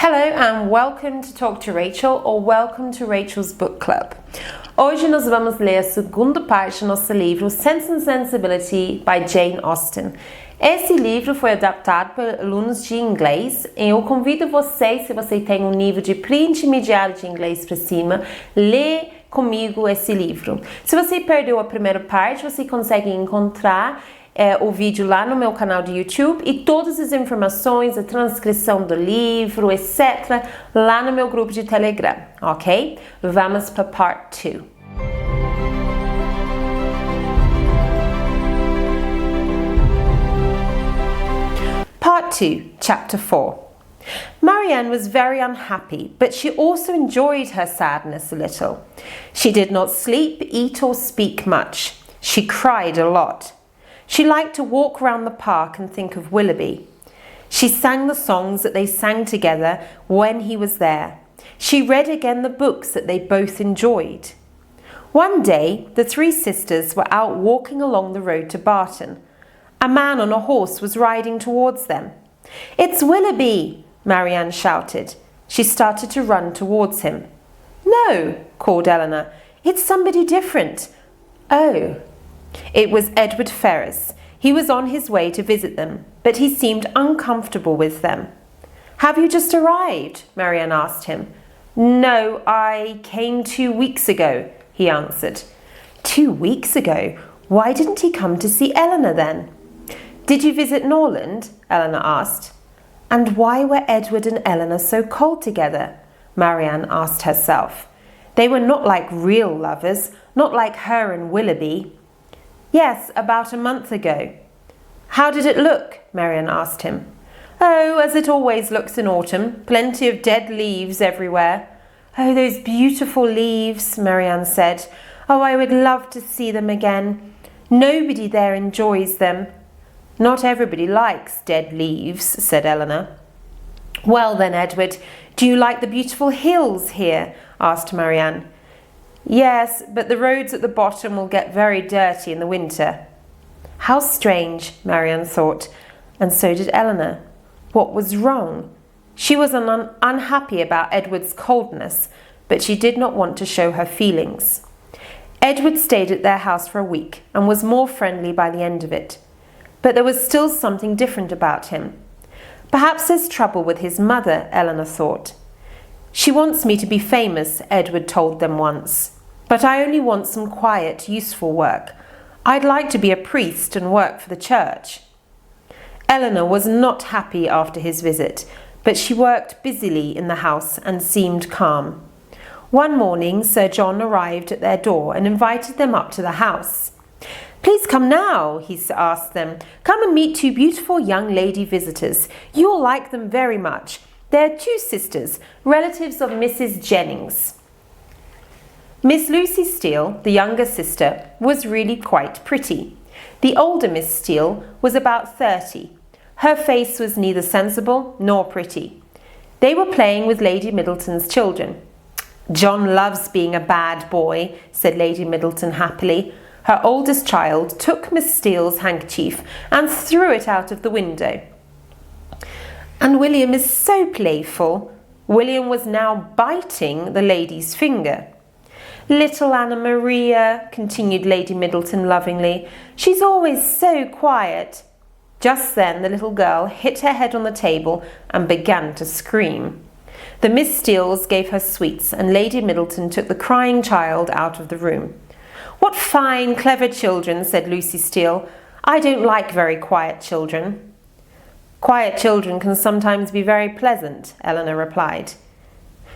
Hello and welcome to Talk to Rachel or welcome to Rachel's Book Club. Hoje nós vamos ler a segunda parte do nosso livro Sense&Sensibility by Jane Austen. Esse livro foi adaptado por alunos de inglês e eu convido você, se você tem um nível de pré-intermediário de inglês para cima, ler comigo esse livro. Se você perdeu a primeira parte, você consegue encontrar o vídeo lá no meu canal de YouTube e todas as informações, a transcrição do livro, etc., lá no meu grupo de Telegram, ok? Vamos para part 2. Part 2, Chapter 4. Marianne was very unhappy, but she also enjoyed her sadness a little. She did not sleep, eat or speak much. She cried a lot. She liked to walk around the park and think of Willoughby. She sang the songs that they sang together when he was there. She read again the books that they both enjoyed. One day, the three sisters were out walking along the road to Barton. A man on a horse was riding towards them. "It's Willoughby!" Marianne shouted. She started to run towards him. "No," called Eleanor. "It's somebody different." "Oh." It was Edward Ferrars. He was on his way to visit them, but he seemed uncomfortable with them. "Have you just arrived?" Marianne asked him. "No, I came 2 weeks ago," he answered. 2 weeks ago? Why didn't he come to see Eleanor then? "Did you visit Norland?" Eleanor asked. And why were Edward and Eleanor so cold together? Marianne asked herself. They were not like real lovers, not like her and Willoughby. "Yes, about a month ago." "How did it look?" Marianne asked him. "Oh, as it always looks in autumn, plenty of dead leaves everywhere." "Oh, those beautiful leaves," Marianne said. "Oh, I would love to see them again. Nobody there enjoys them." "Not everybody likes dead leaves," said Eleanor. "Well then, Edward, do you like the beautiful hills here?" asked Marianne. "Yes, but the roads at the bottom will get very dirty in the winter." How strange, Marianne thought, and so did Eleanor. What was wrong? She was unhappy about Edward's coldness, but she did not want to show her feelings. Edward stayed at their house for a week and was more friendly by the end of it. But there was still something different about him. Perhaps there's trouble with his mother, Eleanor thought. "She wants me to be famous," Edward told them once. "But I only want some quiet, useful work. I'd like to be a priest and work for the church." Eleanor was not happy after his visit, but she worked busily in the house and seemed calm. One morning, Sir John arrived at their door and invited them up to the house. "Please come now," he asked them. "Come and meet 2 beautiful young lady visitors. You'll like them very much. They're 2 sisters, relatives of Mrs. Jennings." Miss Lucy Steele, the younger sister, was really quite pretty. The older Miss Steele was about 30. Her face was neither sensible nor pretty. They were playing with Lady Middleton's children. "John loves being a bad boy," said Lady Middleton happily. Her oldest child took Miss Steele's handkerchief and threw it out of the window. "And William is so playful." William was now biting the lady's finger. "Little Anna Maria," continued Lady Middleton lovingly. "She's always so quiet." Just then the little girl hit her head on the table and began to scream. The Miss Steeles gave her sweets and Lady Middleton took the crying child out of the room. "What fine, clever children," said Lucy Steele. "I don't like very quiet children." "Quiet children can sometimes be very pleasant," Eleanor replied.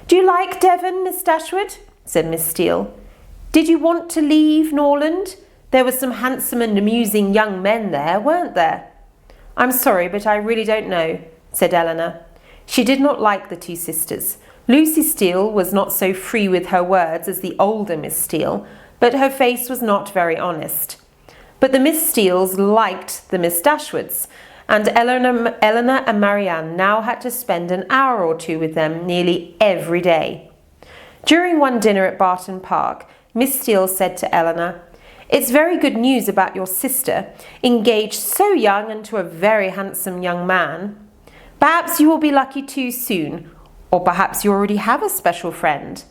"Do you like Devon, Miss Dashwood?" said Miss Steele. "Did you want to leave Norland? There were some handsome and amusing young men there, weren't there?" "I'm sorry, but I really don't know," said Eleanor. She did not like the 2 sisters. Lucy Steele was not so free with her words as the older Miss Steele, but her face was not very honest. But the Miss Steeles liked the Miss Dashwoods, and Eleanor and Marianne now had to spend an hour or 2 with them nearly every day. During one dinner at Barton Park, Miss Steele said to Eleanor, "It's very good news about your sister, engaged so young and to a very handsome young man. Perhaps you will be lucky too soon, Or perhaps you already have a special friend.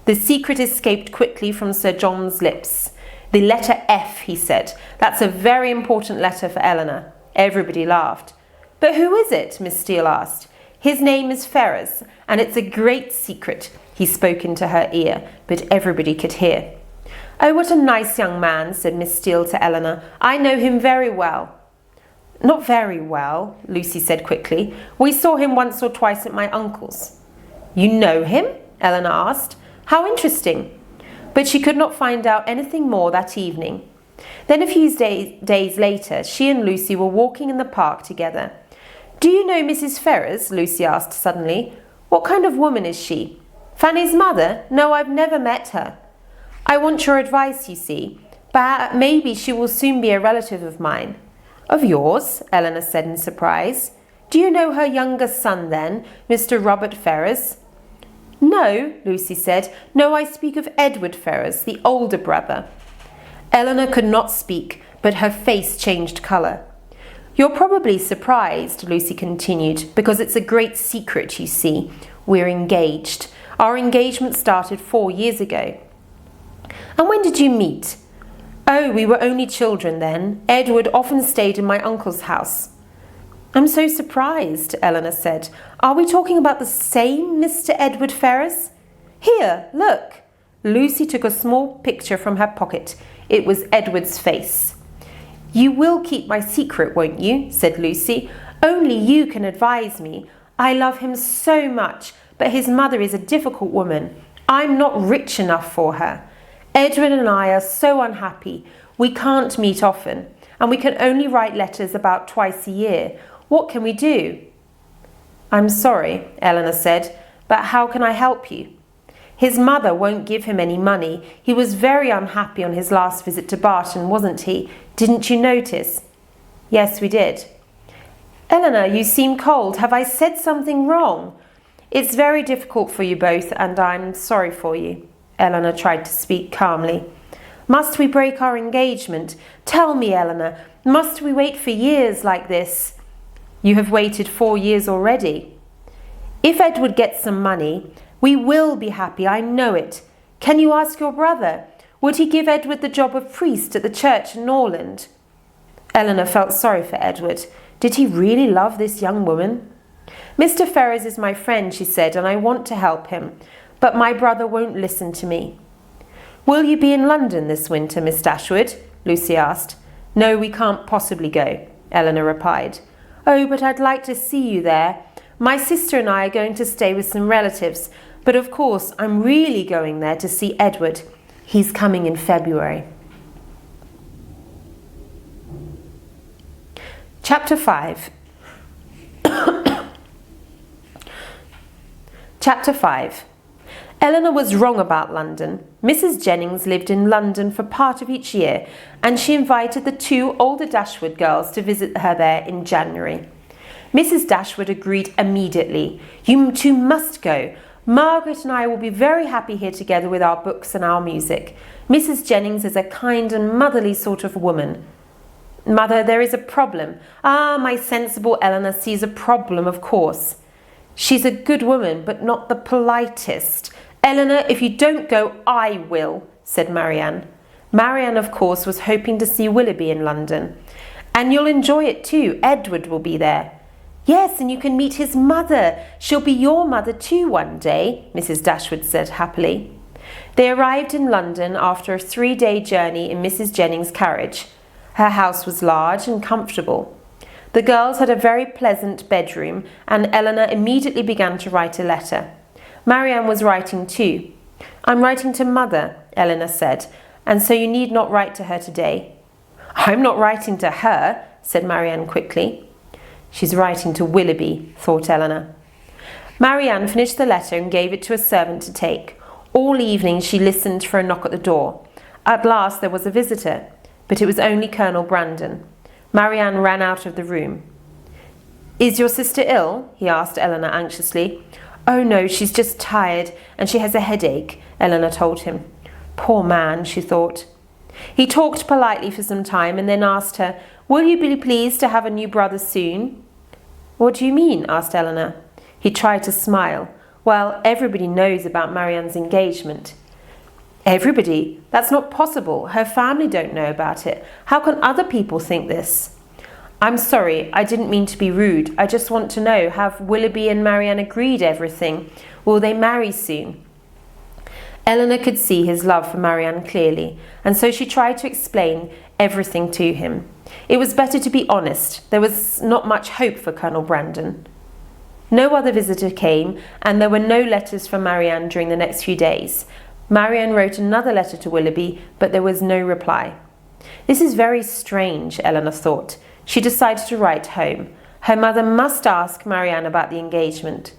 The secret escaped quickly from Sir John's lips. The letter F, he said. That's a very important letter for Eleanor. Everybody laughed. But who is it? Miss Steele asked. His name is Ferrars, and it's a great secret. He spoke into her ear, but everybody could hear. Oh, what a nice young man, said Miss Steele to Eleanor. I know him very well. Not very well, Lucy said quickly. We saw him once or twice at my uncle's. You know him? Eleanor asked. How interesting. But she could not find out anything more that evening. Then a few days later, she and Lucy were walking in the park together. Do you know Mrs. Ferrars? Lucy asked suddenly. What kind of woman is she? Fanny's mother? No, I've never met her. I want your advice, you see. But maybe she will soon be a relative of mine. Of yours? Eleanor said in surprise. Do you know her younger son then, Mr. Robert Ferrars? No, Lucy said. No, I speak of Edward Ferrars, the older brother. Eleanor could not speak, but her face changed colour. You're probably surprised, Lucy continued, because it's a great secret, you see. We're engaged. Our engagement started 4 years ago. And when did you meet? Oh, we were only children then. Edward often stayed in my uncle's house. I'm so surprised, Eleanor said. Are we talking about the same Mr. Edward Ferrars? Here, look. Lucy took a small picture from her pocket. It was Edward's face. You will keep my secret, won't you? Said Lucy. Only you can advise me. I love him so much, but his mother is a difficult woman. I'm not rich enough for her. Edward and I are so unhappy. We can't meet often, and we can only write letters about twice a year. What can we do? I'm sorry, Eleanor said, but how can I help you? His mother won't give him any money. He was very unhappy on his last visit to Barton, wasn't he? Didn't you notice? Yes, we did. Eleanor, you seem cold. Have I said something wrong? It's very difficult for you both, and I'm sorry for you. Eleanor tried to speak calmly. Must we break our engagement? Tell me, Eleanor, must we wait for years like this? You have waited 4 years already. If Edward gets some money, we will be happy, I know it. Can you ask your brother? Would he give Edward the job of priest at the church in Norland? Eleanor felt sorry for Edward. Did he really love this young woman? Mr. Ferrars is my friend, she said, and I want to help him. But my brother won't listen to me. Will you be in London this winter, Miss Dashwood? Lucy asked. No, we can't possibly go, Eleanor replied. Oh, but I'd like to see you there. My sister and I are going to stay with some relatives, but of course I'm really going there to see Edward. He's coming in February. Chapter 5. Chapter 5. Eleanor was wrong about London. Mrs. Jennings lived in London for part of each year, and she invited the 2 older Dashwood girls to visit her there in January. Mrs. Dashwood agreed immediately. You 2 must go. Margaret and I will be very happy here together with our books and our music. Mrs. Jennings is a kind and motherly sort of woman. Mother, there is a problem. Ah, my sensible Eleanor sees a problem, of course. She's a good woman, but not the politest. Eleanor, if you don't go, I will, said Marianne. Marianne, of course, was hoping to see Willoughby in London. And you'll enjoy it too. Edward will be there. Yes, and you can meet his mother. She'll be your mother too one day, Mrs. Dashwood said happily. They arrived in London after a 3-day journey in Mrs. Jennings' carriage. Her house was large and comfortable. The girls had a very pleasant bedroom, and Eleanor immediately began to write a letter. Marianne was writing too. I'm writing to Mother, Eleanor said, and so you need not write to her today. I'm not writing to her, said Marianne quickly. She's writing to Willoughby, thought Eleanor. Marianne finished the letter and gave it to a servant to take. All evening she listened for a knock at the door. At last there was a visitor, but it was only Colonel Brandon. Marianne ran out of the room. Is your sister ill? He asked Eleanor anxiously. Oh no, she's just tired and she has a headache, Eleanor told him. Poor man, she thought. He talked politely for some time and then asked her, Will you be pleased to have a new brother soon? What do you mean? Asked Eleanor. He tried to smile. Well, everybody knows about Marianne's engagement. Everybody? That's not possible. Her family don't know about it. How can other people think this? I'm sorry, I didn't mean to be rude. I just want to know, have Willoughby and Marianne agreed everything? Will they marry soon? Eleanor could see his love for Marianne clearly, and so she tried to explain everything to him. It was better to be honest. There was not much hope for Colonel Brandon. No other visitor came, and there were no letters from Marianne during the next few days. Marianne wrote another letter to Willoughby, but there was no reply. This is very strange, Eleanor thought. She decided to write home. Her mother must ask Marianne about the engagement.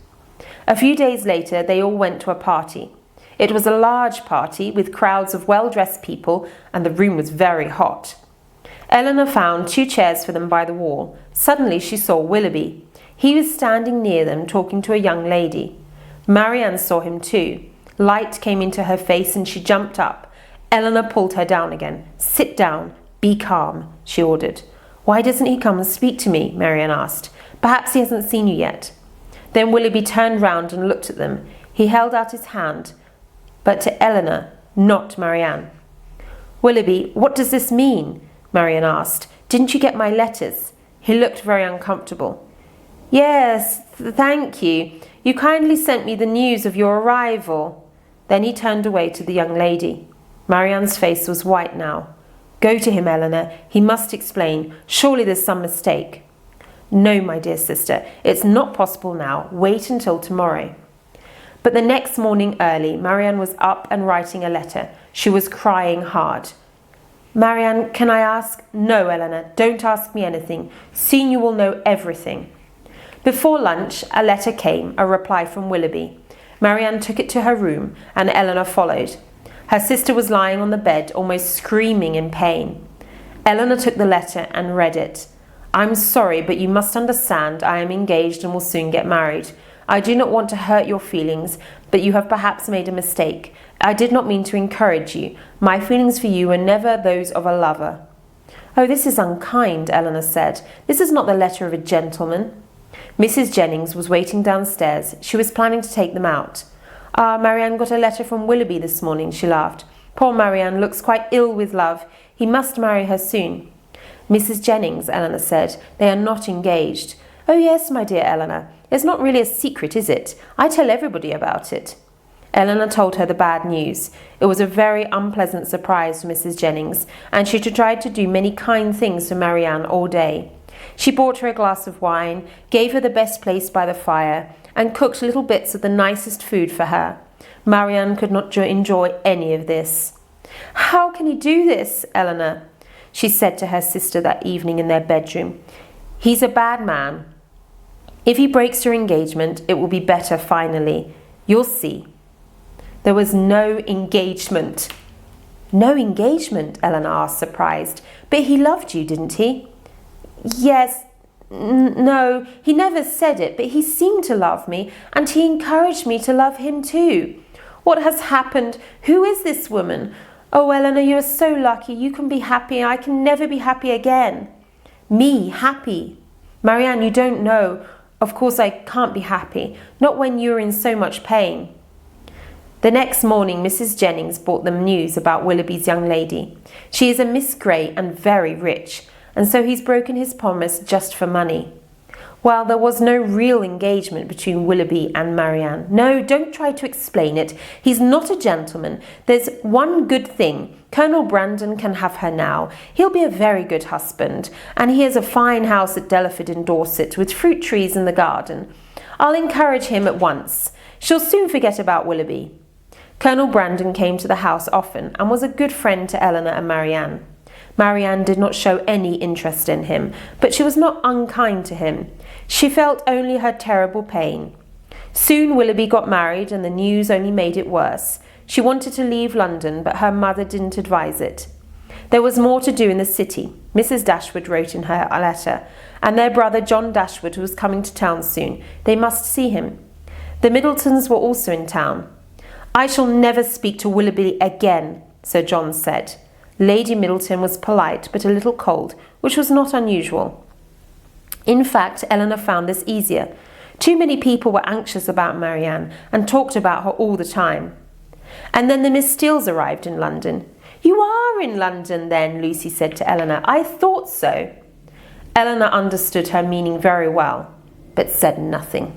A few days later, they all went to a party. It was a large party with crowds of well-dressed people, and the room was very hot. Eleanor found 2 chairs for them by the wall. Suddenly she saw Willoughby. He was standing near them talking to a young lady. Marianne saw him too. Light came into her face and she jumped up. Eleanor pulled her down again. Sit down. Be calm, she ordered. Why doesn't he come and speak to me? Marianne asked. Perhaps he hasn't seen you yet. Then Willoughby turned round and looked at them. He held out his hand, but to Eleanor, not Marianne. Willoughby, what does this mean? Marianne asked. Didn't you get my letters? He looked very uncomfortable. Yes, thank you. You kindly sent me the news of your arrival. Then he turned away to the young lady. Marianne's face was white now. Go to him, Eleanor. He must explain. Surely there's some mistake. No, my dear sister, it's not possible now. Wait until tomorrow. But the next morning early, Marianne was up and writing a letter. She was crying hard. Marianne, can I ask? No, Eleanor, don't ask me anything. Soon you will know everything. Before lunch, a letter came, a reply from Willoughby. Marianne took it to her room, and Eleanor followed. Her sister was lying on the bed, almost screaming in pain. Eleanor took the letter and read it. I'm sorry, but you must understand I am engaged and will soon get married. I do not want to hurt your feelings, but you have perhaps made a mistake. I did not mean to encourage you. My feelings for you were never those of a lover. Oh, this is unkind, Eleanor said. This is not the letter of a gentleman. Mrs. Jennings was waiting downstairs. She was planning to take them out. Ah, Marianne got a letter from Willoughby this morning, she laughed. Poor Marianne looks quite ill with love. He must marry her soon. Mrs. Jennings, Eleanor said, they are not engaged. Oh yes, my dear Eleanor. It's not really a secret, is it? I tell everybody about it. Eleanor told her the bad news. It was a very unpleasant surprise for Mrs. Jennings, and she tried to do many kind things for Marianne all day. She bought her a glass of wine, gave her the best place by the fire, and cooked little bits of the nicest food for her. Marianne could not enjoy any of this. How can he do this, Eleanor? She said to her sister that evening in their bedroom. He's a bad man. If he breaks your engagement, it will be better finally. You'll see. There was no engagement. No engagement, Eleanor asked, surprised. But he loved you, didn't he? Yes. No, he never said it, but he seemed to love me, and he encouraged me to love him too. What has happened? Who is this woman? Oh, Eleanor, you are so lucky. You can be happy. I can never be happy again. Me, happy? Marianne, you don't know. Of course I can't be happy. Not when you are in so much pain. The next morning, Mrs. Jennings brought them news about Willoughby's young lady. She is a Miss Grey and very rich, and so he's broken his promise just for money. Well, there was no real engagement between Willoughby and Marianne. No, don't try to explain it. He's not a gentleman. There's one good thing. Colonel Brandon can have her now. He'll be a very good husband, and he has a fine house at Delaford in Dorset with fruit trees in the garden. I'll encourage him at once. She'll soon forget about Willoughby. Colonel Brandon came to the house often and was a good friend to Eleanor and Marianne. Marianne did not show any interest in him, but she was not unkind to him. She felt only her terrible pain. Soon Willoughby got married, and the news only made it worse. She wanted to leave London, but her mother didn't advise it. There was more to do in the city, Mrs. Dashwood wrote in her letter, and their brother John Dashwood was coming to town soon. They must see him. The Middletons were also in town. I shall never speak to Willoughby again, Sir John said. Lady Middleton was polite but a little cold, which was not unusual. In fact, Eleanor found this easier. Too many people were anxious about Marianne and talked about her all the time. And then the Miss Steeles arrived in London. You are in London then, Lucy said to Eleanor. I thought so. Eleanor understood her meaning very well, but said nothing.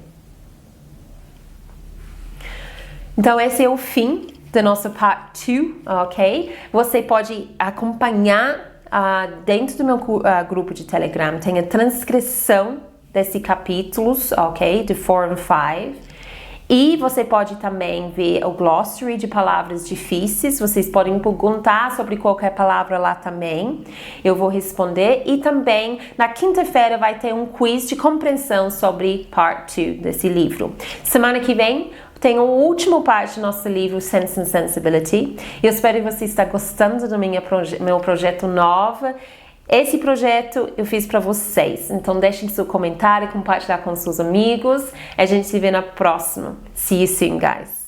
Então esse é o fim da nossa part 2, ok? Você pode acompanhar dentro do meu grupo de Telegram, tem a transcrição desses capítulos, ok? De 4 e 5. E você pode também ver o glossary de palavras difíceis. Vocês podem perguntar sobre qualquer palavra lá também. Eu vou responder. E também, na quinta-feira, vai ter um quiz de compreensão sobre part 2 desse livro. Semana que vem, tem a última parte do nosso livro, Sense and Sensibility. Eu espero que você está gostando do meu projeto novo. Esse projeto eu fiz para vocês, então deixem seu comentário, compartilhar com seus amigos. A gente se vê na próxima. See you soon, guys!